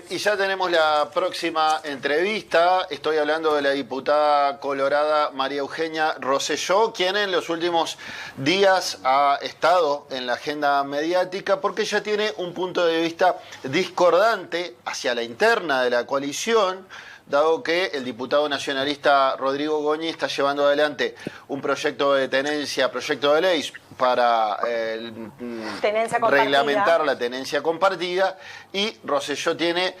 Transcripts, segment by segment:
Y ya tenemos la próxima entrevista. Estoy hablando de la diputada colorada María Eugenia Rosselló, quien en los últimos días ha estado en la agenda mediática porque ella tiene un punto de vista discordante hacia la interna de la coalición, dado que el diputado nacionalista Rodrigo Goñi está llevando adelante un proyecto de tenencia, proyecto de ley para reglamentar la tenencia compartida, y Rosselló tiene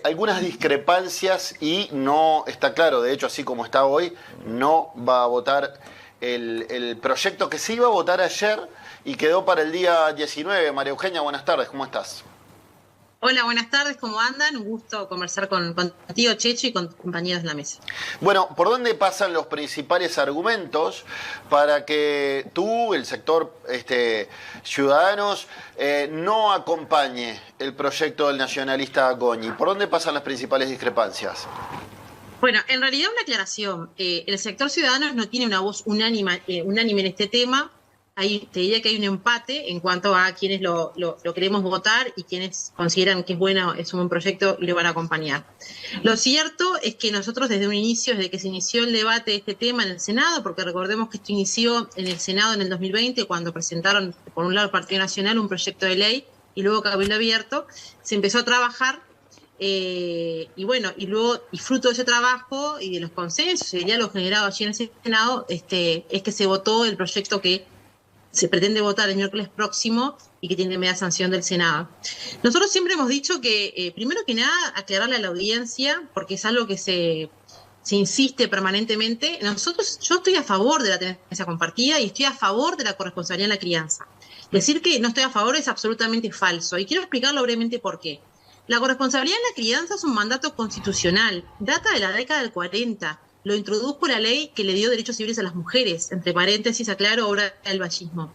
algunas discrepancias y no está claro, de hecho, así como está hoy, no va a votar el proyecto que se iba a votar ayer y quedó para el día 19. María Eugenia, buenas tardes, ¿cómo estás? Hola, buenas tardes, ¿cómo andan? Un gusto conversar contigo, Checho, y con compañeros de la mesa. Bueno, ¿por dónde pasan los principales argumentos para que tú, el sector Ciudadanos, no acompañe el proyecto del nacionalista Goñi? ¿Por dónde pasan las principales discrepancias? Bueno, en realidad una aclaración. El sector Ciudadanos no tiene una voz unánime en este tema. Te diría que hay un empate en cuanto a quienes lo queremos votar y quienes consideran que es bueno, es un buen proyecto y lo van a acompañar. Lo cierto es que nosotros desde que se inició el debate de este tema en el Senado, porque recordemos que esto inició en el Senado en el 2020, cuando presentaron, por un lado, el Partido Nacional un proyecto de ley y luego Cabildo Abierto, se empezó a trabajar. Y fruto de ese trabajo y de los consensos y el diálogo generado allí en el Senado, es que se votó el proyecto que se pretende votar el miércoles próximo y que tiene media sanción del Senado. Nosotros siempre hemos dicho que, primero que nada, aclararle a la audiencia, porque es algo que se insiste permanentemente. Yo estoy a favor de la tenencia compartida y estoy a favor de la corresponsabilidad en la crianza. Decir que no estoy a favor es absolutamente falso, y quiero explicarlo brevemente por qué. La corresponsabilidad en la crianza es un mandato constitucional, data de la década del 40, lo introdujo la ley que le dio derechos civiles a las mujeres, entre paréntesis, aclaro, obra del vallismo.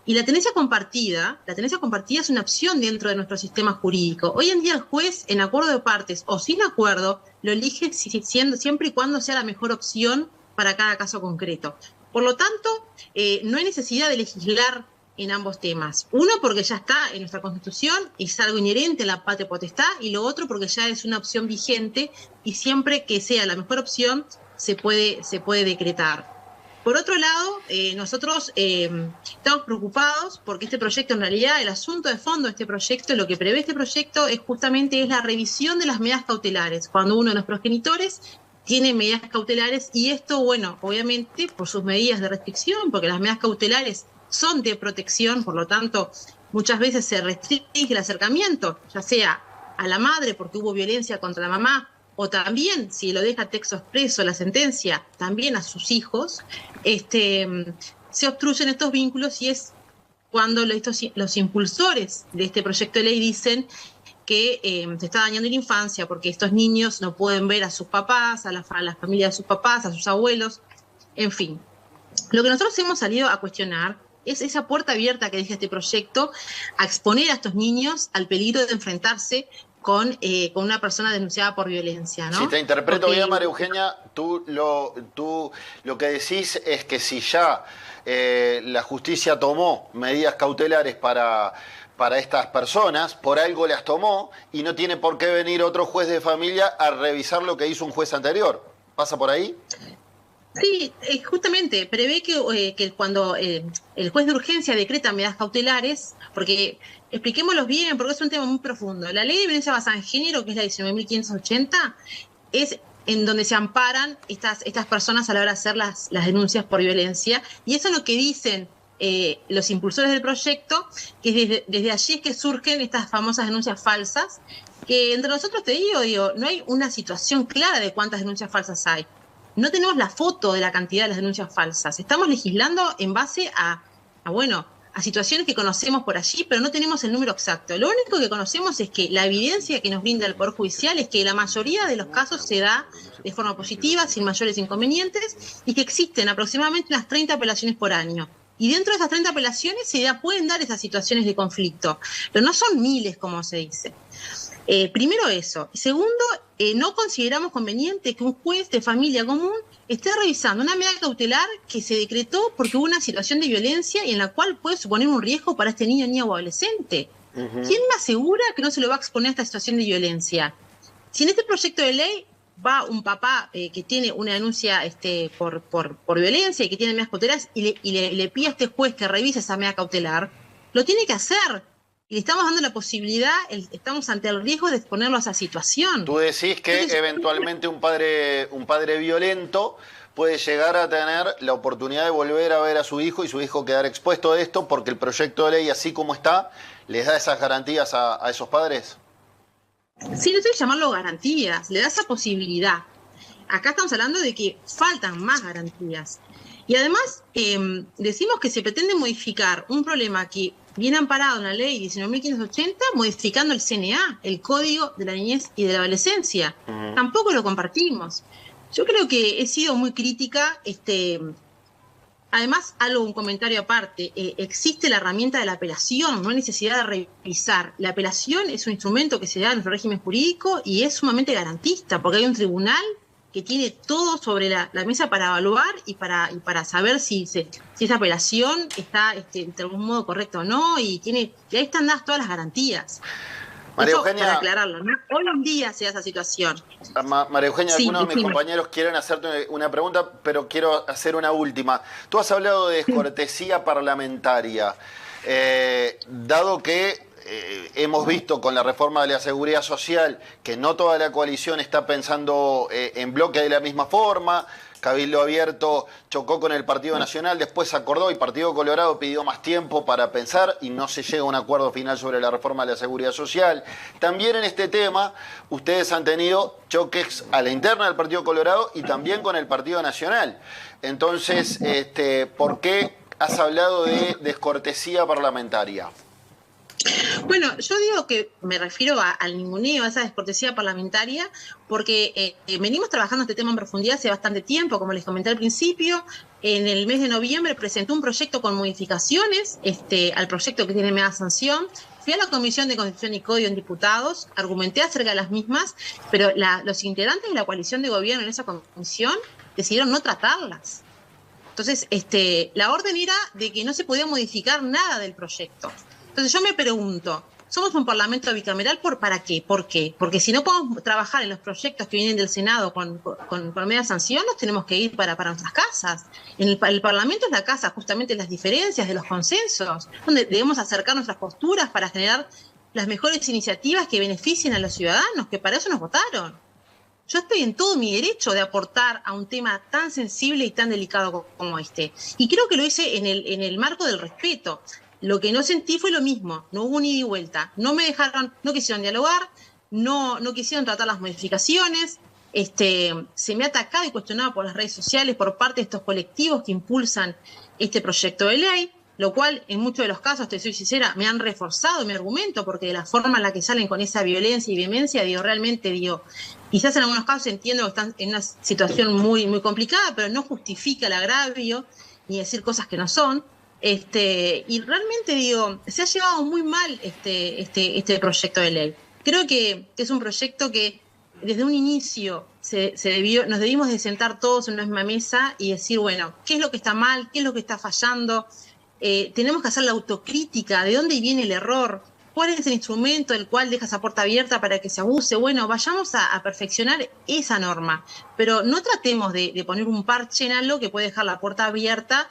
Y la tenencia compartida es una opción dentro de nuestro sistema jurídico. Hoy en día el juez, en acuerdo de partes o sin acuerdo, lo elige siempre y cuando sea la mejor opción para cada caso concreto. Por lo tanto, no hay necesidad de legislar en ambos temas. Uno, porque ya está en nuestra Constitución y es algo inherente a la patria potestad, y lo otro, porque ya es una opción vigente y siempre que sea la mejor opción se puede decretar. Por otro lado, nosotros estamos preocupados porque este proyecto, en realidad, el asunto de fondo de este proyecto, lo que prevé este proyecto es la revisión de las medidas cautelares, cuando uno de los progenitores tiene medidas cautelares, y esto, bueno, obviamente por sus medidas de restricción, porque las medidas cautelares son de protección, por lo tanto, muchas veces se restringe el acercamiento, ya sea a la madre porque hubo violencia contra la mamá, o también, si lo deja texto expreso la sentencia, también a sus hijos, se obstruyen estos vínculos, y es cuando los impulsores de este proyecto de ley dicen que se está dañando la infancia porque estos niños no pueden ver a sus papás, a la familia de sus papás, a sus abuelos, en fin. Lo que nosotros hemos salido a cuestionar es esa puerta abierta que deja este proyecto a exponer a estos niños al peligro de enfrentarse con una persona denunciada por violencia, ¿no? Si te interpreto bien, María Eugenia, tú lo que decís es que si ya la justicia tomó medidas cautelares para estas personas, por algo las tomó, y no tiene por qué venir otro juez de familia a revisar lo que hizo un juez anterior. ¿Pasa por ahí? Sí, justamente, prevé que cuando el juez de urgencia decreta medidas cautelares, porque expliquémoslos bien, porque es un tema muy profundo. La ley de violencia basada en género, que es la 19.580, es en donde se amparan estas personas a la hora de hacer las denuncias por violencia, y eso es lo que dicen los impulsores del proyecto, que desde allí es que surgen estas famosas denuncias falsas, que entre nosotros, te digo, no hay una situación clara de cuántas denuncias falsas hay. No tenemos la foto de la cantidad de las denuncias falsas. Estamos legislando en base a situaciones que conocemos por allí, pero no tenemos el número exacto. Lo único que conocemos es que la evidencia que nos brinda el Poder Judicial es que la mayoría de los casos se da de forma positiva, sin mayores inconvenientes, y que existen aproximadamente unas 30 apelaciones por año. Y dentro de esas 30 apelaciones pueden dar esas situaciones de conflicto, pero no son miles, como se dice. Primero eso. Y segundo, no consideramos conveniente que un juez de familia común esté revisando una medida cautelar que se decretó porque hubo una situación de violencia y en la cual puede suponer un riesgo para este niño, niña o adolescente. ¿Quién me asegura que no se lo va a exponer a esta situación de violencia? Si en este proyecto de ley va un papá que tiene una denuncia por violencia y que tiene medidas cautelares y le pide a este juez que revise esa medida cautelar, lo tiene que hacer. Y le estamos dando la posibilidad, estamos ante el riesgo de exponerlo a esa situación. Tú decís que eventualmente un padre violento puede llegar a tener la oportunidad de volver a ver a su hijo y su hijo quedar expuesto a esto porque el proyecto de ley, así como está, les da esas garantías a esos padres. Sí, no estoy llamarlo garantías, le da esa posibilidad. Acá estamos hablando de que faltan más garantías. Y además decimos que se pretende modificar un problema que viene amparado en la ley 19.580, modificando el CNA, el Código de la Niñez y de la Adolescencia. Tampoco lo compartimos. Yo creo que he sido muy crítica. Además, un comentario aparte, existe la herramienta de la apelación, no hay necesidad de revisar. La apelación es un instrumento que se da en nuestro régimen jurídico y es sumamente garantista, porque hay un tribunal que tiene todo sobre la mesa para evaluar y para saber si esa apelación está de algún modo correcta o no, y ahí están dadas todas las garantías. María Eso, Eugenia, para aclararlo, ¿no? Hoy en día se da esa situación. María Eugenia, Sí, algunos de mis compañeros quieren hacerte una pregunta, pero quiero hacer una última. Tú has hablado de descortesía parlamentaria. Dado que hemos visto con la reforma de la seguridad social que no toda la coalición está pensando en bloque de la misma forma, Cabildo Abierto chocó con el Partido Nacional, después acordó y Partido Colorado pidió más tiempo para pensar y no se llega a un acuerdo final sobre la reforma de la seguridad social. También en este tema ustedes han tenido choques a la interna del Partido Colorado y también con el Partido Nacional. Entonces, ¿por qué has hablado de descortesía parlamentaria? Bueno, yo digo que me refiero al ninguneo, a esa descortesía parlamentaria, porque venimos trabajando este tema en profundidad hace bastante tiempo, como les comenté al principio. En el mes de noviembre presentó un proyecto con modificaciones al proyecto que tiene media sanción. Fui a la Comisión de Constitución y Código en Diputados, argumenté acerca de las mismas, pero los integrantes de la coalición de gobierno en esa comisión decidieron no tratarlas. Entonces, la orden era de que no se podía modificar nada del proyecto. Entonces yo me pregunto, ¿somos un parlamento bicameral para qué? ¿Por qué? Porque si no podemos trabajar en los proyectos que vienen del Senado con media sanción, nos tenemos que ir para nuestras casas. El Parlamento es la casa justamente de las diferencias, de los consensos, donde debemos acercar nuestras posturas para generar las mejores iniciativas que beneficien a los ciudadanos, que para eso nos votaron. Yo estoy en todo mi derecho de aportar a un tema tan sensible y tan delicado como este. Y creo que lo hice en el marco del respeto. Lo que no sentí fue lo mismo, no hubo ni ida y vuelta, no me dejaron, no quisieron dialogar, no quisieron tratar las modificaciones, se me ha atacado y cuestionado por las redes sociales por parte de estos colectivos que impulsan este proyecto de ley, lo cual en muchos de los casos, te soy sincera, me han reforzado mi argumento, porque de la forma en la que salen con esa violencia y vehemencia, quizás en algunos casos entiendo que están en una situación muy, muy complicada, pero no justifica el agravio ni decir cosas que no son. Y realmente se ha llevado muy mal este proyecto de ley. Creo que es un proyecto que desde un inicio nos debimos de sentar todos en una misma mesa y decir, bueno, ¿qué es lo que está mal? ¿Qué es lo que está fallando? Tenemos que hacer la autocrítica, ¿de dónde viene el error? ¿Cuál es el instrumento del cual deja esa puerta abierta para que se abuse? Bueno, vayamos a perfeccionar esa norma, pero no tratemos de poner un parche en algo que puede dejar la puerta abierta,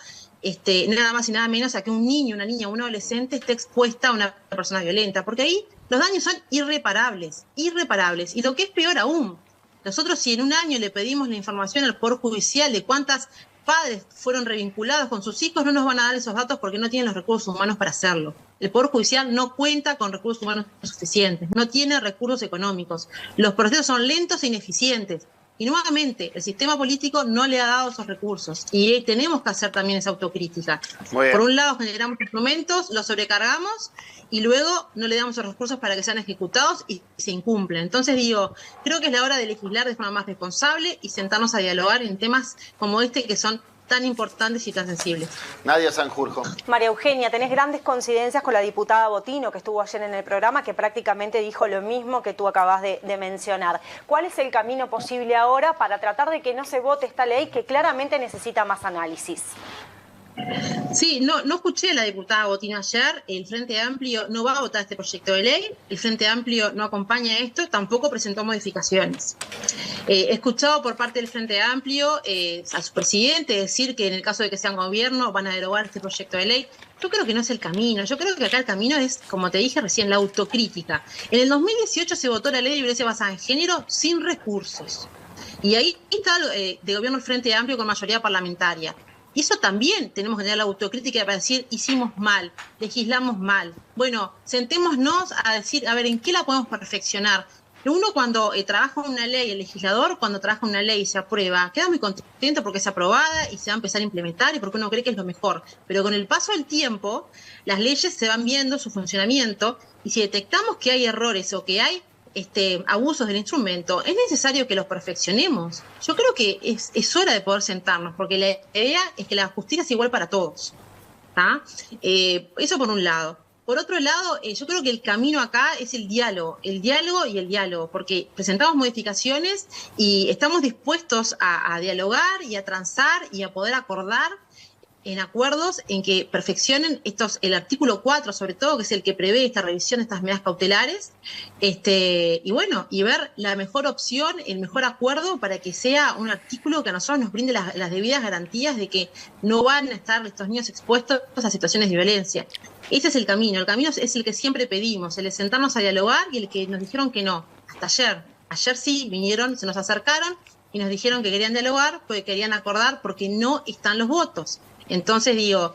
nada más y nada menos a que un niño, una niña o un adolescente esté expuesta a una persona violenta, porque ahí los daños son irreparables, y lo que es peor aún, nosotros si en un año le pedimos la información al Poder Judicial de cuántas padres fueron revinculados con sus hijos, no nos van a dar esos datos porque no tienen los recursos humanos para hacerlo. El Poder Judicial no cuenta con recursos humanos suficientes, no tiene recursos económicos, los procesos son lentos e ineficientes. Y nuevamente, el sistema político no le ha dado esos recursos y tenemos que hacer también esa autocrítica. Por un lado generamos instrumentos, los sobrecargamos y luego no le damos los recursos para que sean ejecutados y se incumplen. Entonces creo que es la hora de legislar de forma más responsable y sentarnos a dialogar en temas como que son tan importantes y tan sensibles. Nadia Sanjurjo. María Eugenia, tenés grandes coincidencias con la diputada Botino, que estuvo ayer en el programa, que prácticamente dijo lo mismo que tú acabas de mencionar. ¿Cuál es el camino posible ahora para tratar de que no se vote esta ley que claramente necesita más análisis? Sí, no escuché a la diputada Botino ayer. El Frente Amplio no va a votar este proyecto de ley. El Frente Amplio no acompaña esto, tampoco presentó modificaciones. He escuchado por parte del Frente Amplio a su presidente decir que en el caso de que sean gobierno van a derogar este proyecto de ley. Yo creo que no es el camino. Yo creo que acá el camino es, como te dije recién, la autocrítica. En el 2018 se votó la ley de violencia basada en género sin recursos. Y ahí está de gobierno el Frente Amplio con mayoría parlamentaria. Y eso también tenemos que tener la autocrítica para decir, hicimos mal, legislamos mal. Bueno, sentémonos a decir, a ver, ¿en qué la podemos perfeccionar? Uno cuando trabaja una ley, el legislador cuando trabaja una ley y se aprueba, queda muy contento porque es aprobada y se va a empezar a implementar y porque uno cree que es lo mejor. Pero con el paso del tiempo, las leyes se van viendo su funcionamiento y si detectamos que hay errores o que hay abusos del instrumento, es necesario que los perfeccionemos. Yo creo que es hora de poder sentarnos, porque la idea es que la justicia es igual para todos. Eso por un lado. Por otro lado, yo creo que el camino acá es el diálogo y el diálogo, porque presentamos modificaciones y estamos dispuestos a dialogar y a transar y a poder acordar en acuerdos en que perfeccionen el artículo 4, sobre todo, que es el que prevé esta revisión de estas medidas cautelares, y ver la mejor opción, el mejor acuerdo para que sea un artículo que a nosotros nos brinde las debidas garantías de que no van a estar estos niños expuestos a situaciones de violencia. Ese es el camino es el que siempre pedimos, el de sentarnos a dialogar y el que nos dijeron que no, hasta ayer. Ayer sí vinieron, se nos acercaron y nos dijeron que querían dialogar, porque querían acordar, porque no están los votos. Entonces digo,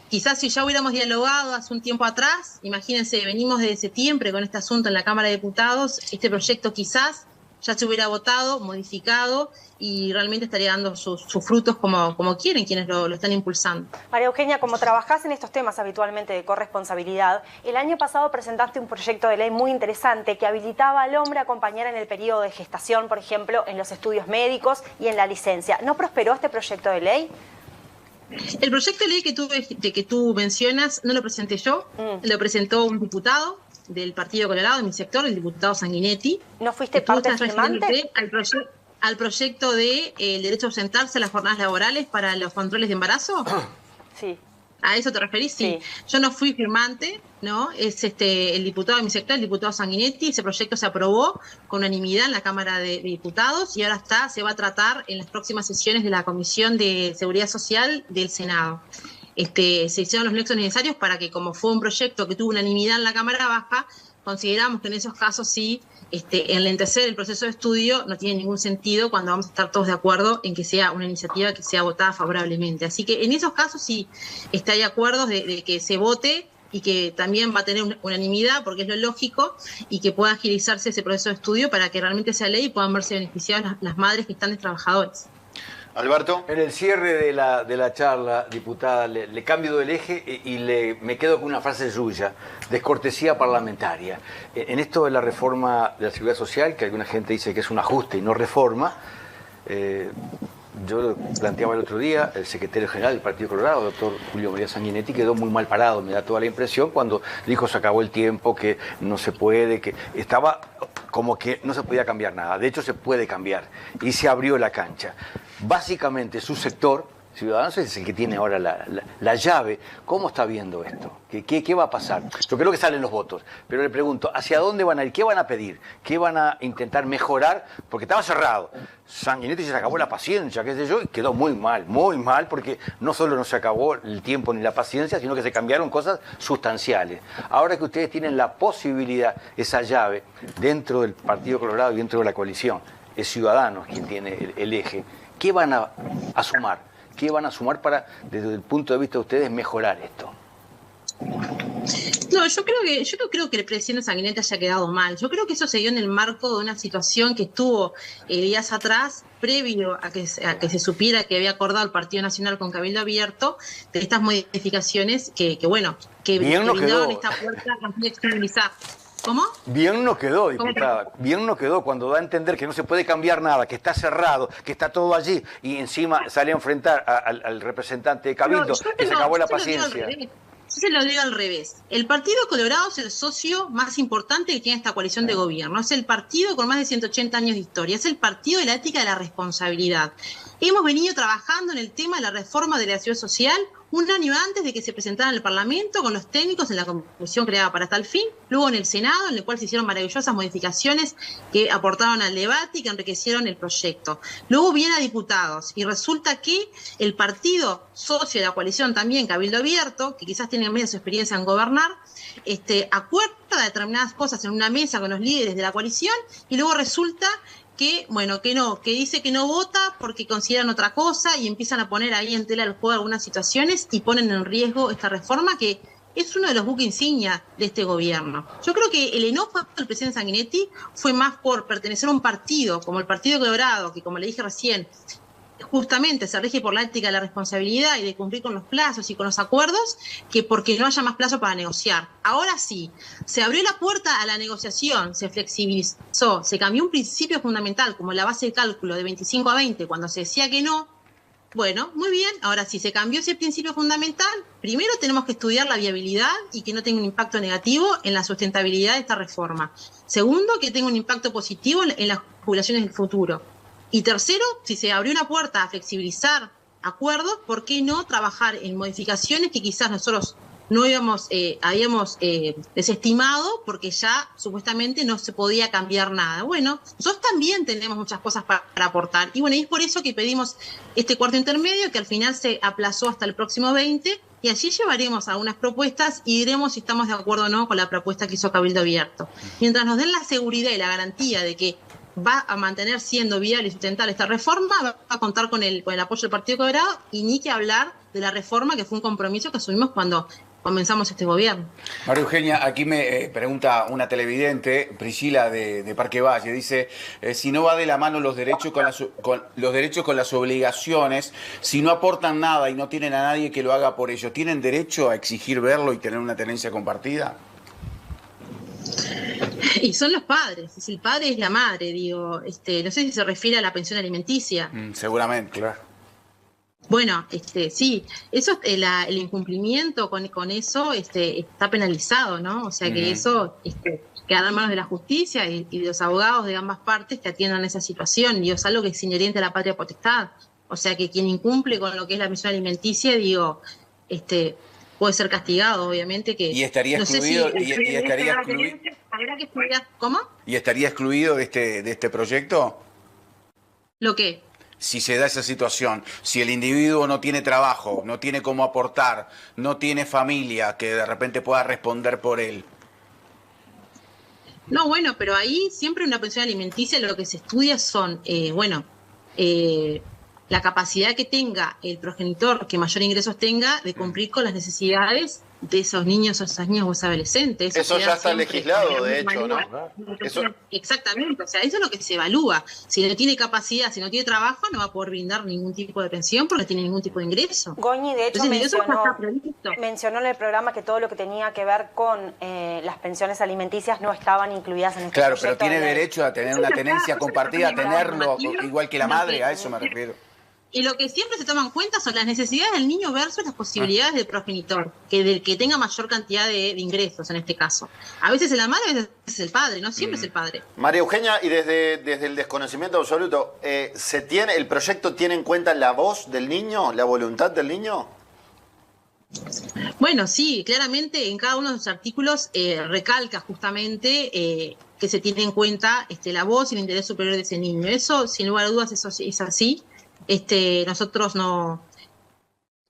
quizás si ya hubiéramos dialogado hace un tiempo atrás, imagínense, venimos desde septiembre con este asunto en la Cámara de Diputados, este proyecto quizás ya se hubiera votado, modificado y realmente estaría dando sus frutos como quieren quienes lo están impulsando. María Eugenia, como trabajás en estos temas habitualmente de corresponsabilidad, el año pasado presentaste un proyecto de ley muy interesante que habilitaba al hombre a acompañar en el periodo de gestación, por ejemplo, en los estudios médicos y en la licencia. ¿No prosperó este proyecto de ley? El proyecto de ley que tú mencionas no lo presenté yo, lo presentó un diputado del Partido Colorado, de mi sector, el diputado Sanguinetti. ¿No fuiste parte firmante? Al proyecto de el derecho a ausentarse a las jornadas laborales para los controles de embarazo. Sí. ¿A eso te referís? Sí. Yo no fui firmante, ¿no? Es el diputado de mi sector, el diputado Sanguinetti. Ese proyecto se aprobó con unanimidad en la Cámara de Diputados y ahora se va a tratar en las próximas sesiones de la Comisión de Seguridad Social del Senado. Se hicieron los nexos necesarios para que, como fue un proyecto que tuvo unanimidad en la Cámara Baja, consideramos que en esos casos sí, enlentecer el proceso de estudio no tiene ningún sentido cuando vamos a estar todos de acuerdo en que sea una iniciativa que sea votada favorablemente. Así que en esos casos sí hay acuerdos de que se vote y que también va a tener unanimidad, porque es lo lógico, y que pueda agilizarse ese proceso de estudio para que realmente sea ley y puedan verse beneficiadas las madres que están de trabajadores. Alberto. En el cierre de la charla, diputada, le cambio del eje y me quedo con una frase suya, descortesía parlamentaria. En esto de la reforma de la Seguridad Social, que alguna gente dice que es un ajuste y no reforma, yo lo planteaba el otro día, el secretario general del Partido Colorado, doctor Julio María Sanguinetti, quedó muy mal parado, me da toda la impresión, cuando dijo se acabó el tiempo, que no se puede, que estaba como que no se podía cambiar nada. De hecho, se puede cambiar y se abrió la cancha. Básicamente, su sector, Ciudadanos, es el que tiene ahora la llave. ¿Cómo está viendo esto? ¿Qué va a pasar? Yo creo que salen los votos, pero le pregunto, ¿hacia dónde van a ir? ¿Qué van a pedir? ¿Qué van a intentar mejorar? Porque estaba cerrado. Sanguinetti se acabó la paciencia, qué sé yo, y quedó muy mal, porque no solo no se acabó el tiempo ni la paciencia, sino que se cambiaron cosas sustanciales. Ahora que ustedes tienen la posibilidad, esa llave, dentro del Partido Colorado y dentro de la coalición, es Ciudadanos quien tiene el eje, ¿qué van a sumar? ¿Qué van a sumar para, desde el punto de vista de ustedes, mejorar esto? No, yo no creo que el presidente Sanguinetti haya quedado mal. Yo creo que eso se dio en el marco de una situación que estuvo días atrás, previo a que se supiera que había acordado el Partido Nacional con Cabildo Abierto, de estas modificaciones que brindaron esta puerta a externalizar. ¿Cómo? Bien nos quedó, diputada. Bien nos quedó cuando da a entender que no se puede cambiar nada, que está cerrado, que está todo allí, y encima sale a enfrentar al representante de Cabildo, que se acabó la paciencia. Yo se lo digo al revés. El Partido Colorado es el socio más importante que tiene esta coalición de gobierno. Es el partido con más de 180 años de historia. Es el partido de la ética y de la responsabilidad. Hemos venido trabajando en el tema de la reforma de la seguridad social un año antes de que se presentara en el Parlamento con los técnicos en la comisión creada para tal fin, luego en el Senado, en el cual se hicieron maravillosas modificaciones que aportaron al debate y que enriquecieron el proyecto. Luego viene a diputados y resulta que el partido socio de la coalición también, Cabildo Abierto, que quizás tiene menos experiencia en gobernar, acuerda determinadas cosas en una mesa con los líderes de la coalición y luego resulta que, bueno, que no, que dice que no vota porque consideran otra cosa y empiezan a poner ahí en tela del juego algunas situaciones y ponen en riesgo esta reforma que es uno de los buques insignia de este gobierno. Yo creo que el enojo del presidente Sanguinetti fue más por pertenecer a un partido, como el Partido Colorado, que como le dije recién, justamente se rige por la ética de la responsabilidad y de cumplir con los plazos y con los acuerdos, que porque no haya más plazo para negociar. Ahora sí, se abrió la puerta a la negociación, se flexibilizó, se cambió un principio fundamental como la base de cálculo de 25 a 20 cuando se decía que no. Bueno, muy bien, ahora sí se cambió ese principio fundamental. Primero tenemos que estudiar la viabilidad y que no tenga un impacto negativo en la sustentabilidad de esta reforma. Segundo, que tenga un impacto positivo en las jubilaciones del futuro. Y tercero, si se abrió una puerta a flexibilizar acuerdos, ¿por qué no trabajar en modificaciones que quizás nosotros no habíamos desestimado porque ya supuestamente no se podía cambiar nada? Bueno, nosotros también tenemos muchas cosas para aportar. Y bueno, y es por eso que pedimos este cuarto intermedio, que al final se aplazó hasta el próximo 20, y allí llevaremos algunas propuestas y diremos si estamos de acuerdo o no con la propuesta que hizo Cabildo Abierto. Mientras nos den la seguridad y la garantía de que va a mantener siendo viable y sustentable esta reforma, va a contar con el apoyo del Partido Colorado, y ni que hablar de la reforma, que fue un compromiso que asumimos cuando comenzamos este gobierno. María Eugenia, aquí me pregunta una televidente, Priscila de Parque Valle, dice, si no va de la mano los derechos con las obligaciones, si no aportan nada y no tienen a nadie que lo haga por ellos, ¿tienen derecho a exigir verlo y tener una tenencia compartida? Y son los padres, si el padre es la madre, digo, no sé si se refiere a la pensión alimenticia. Seguramente, claro. Bueno, sí, eso el incumplimiento con eso está penalizado, ¿no? O sea que eso quedará en manos de la justicia y de los abogados de ambas partes que atiendan esa situación. Digo, es algo que es inherente a la patria potestad. O sea que quien incumple con lo que es la pensión alimenticia, digo, puede ser castigado, obviamente. Y estaría excluido. ¿Habrá que estudiar? ¿Cómo? ¿Y estaría excluido de este proyecto? ¿Lo qué? Si se da esa situación, si el individuo no tiene trabajo, no tiene cómo aportar, no tiene familia que de repente pueda responder por él. No, bueno, pero ahí siempre una pensión alimenticia lo que se estudia son, la capacidad que tenga el progenitor que mayor ingresos tenga de cumplir con las necesidades de esos niños o esas niñas o esos adolescentes. Eso ya está legislado, de hecho, ¿no? Exactamente, o sea, eso es lo que se evalúa. Si no tiene capacidad, si no tiene trabajo, no va a poder brindar ningún tipo de pensión porque no tiene ningún tipo de ingreso. Goñi, de hecho, entonces, mencionó en el programa que todo lo que tenía que ver con las pensiones alimenticias no estaban incluidas en este Claro, proyecto. pero tiene derecho a tener una tenencia compartida, a tenerlo igual que la madre, a eso me refiero. Y lo que siempre se toma en cuenta son las necesidades del niño versus las posibilidades del progenitor, del que tenga mayor cantidad de ingresos en este caso. A veces es la madre, a veces es el padre, no siempre es el padre. María Eugenia, y desde el desconocimiento absoluto, ¿el proyecto tiene en cuenta la voz del niño, la voluntad del niño? Bueno, sí, claramente en cada uno de los artículos recalca justamente que se tiene en cuenta la voz y el interés superior de ese niño. Eso, sin lugar a dudas, eso es así. Nosotros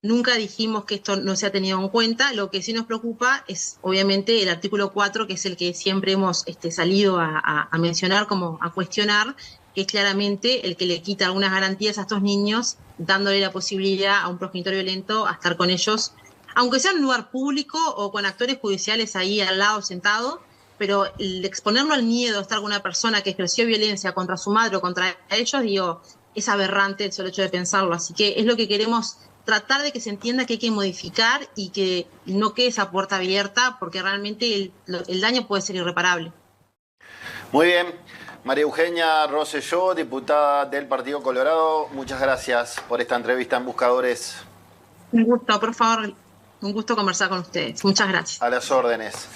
nunca dijimos que esto no se ha tenido en cuenta. Lo que sí nos preocupa es obviamente el artículo 4, que es el que siempre hemos salido a mencionar, como a cuestionar, que es claramente el que le quita algunas garantías a estos niños, dándole la posibilidad a un progenitor violento a estar con ellos, aunque sea en un lugar público o con actores judiciales ahí al lado sentado, pero el exponerlo al miedo de estar con una persona que ejerció violencia contra su madre o contra ellos, digo, es aberrante el solo hecho de pensarlo. Así que es lo que queremos tratar de que se entienda, que hay que modificar y que no quede esa puerta abierta, porque realmente el daño puede ser irreparable. Muy bien. María Eugenia Rosselló, diputada del Partido Colorado, muchas gracias por esta entrevista en Buscadores. Un gusto, por favor, un gusto conversar con ustedes. Muchas gracias. A las órdenes.